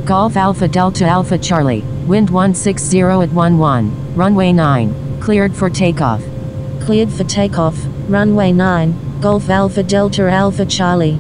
Golf Alpha Delta Alpha Charlie, wind 160 at 11, runway 9, cleared for takeoff. Cleared for takeoff, runway 9, Golf Alpha Delta Alpha Charlie.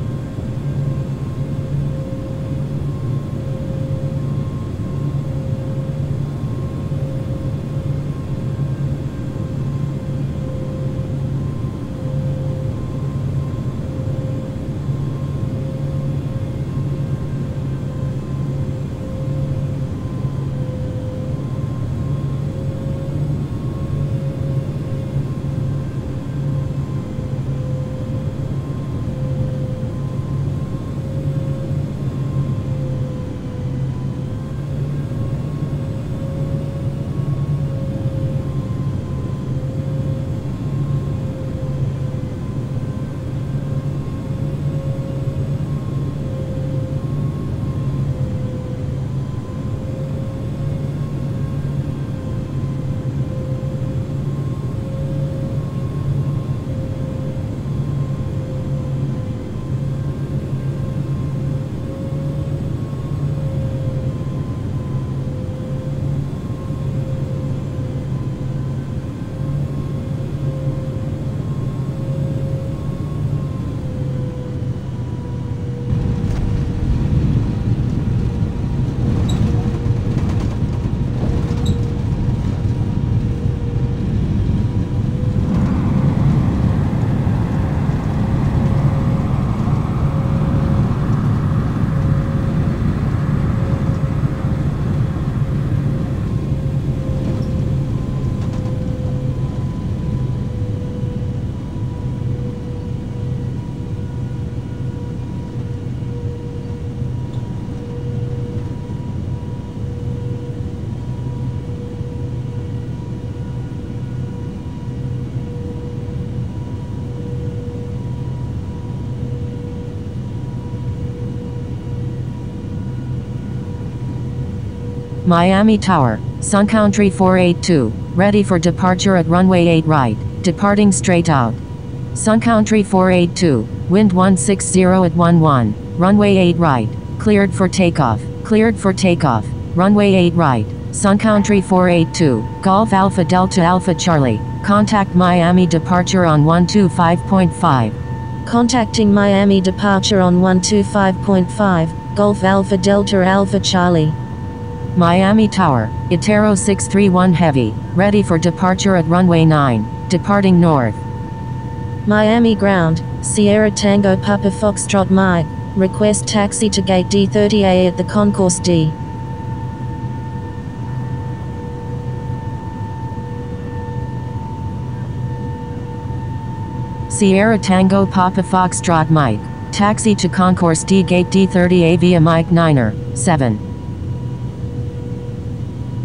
Miami Tower, Sun Country 482, ready for departure at runway 8 right, departing straight out. Sun Country 482, wind 160 at 11, runway 8 right, cleared for takeoff, runway 8 right, Sun Country 482, Golf Alpha Delta Alpha Charlie, contact Miami departure on 125.5. Contacting Miami departure on 125.5, Golf Alpha Delta Alpha Charlie. Miami Tower, Itero 631 Heavy, ready for departure at runway 9, departing north. Miami Ground, Sierra Tango Papa Foxtrot Mike, request taxi to gate D30A at the concourse D. Sierra Tango Papa Foxtrot Mike, taxi to concourse D gate D30A via Mike 9er, 7.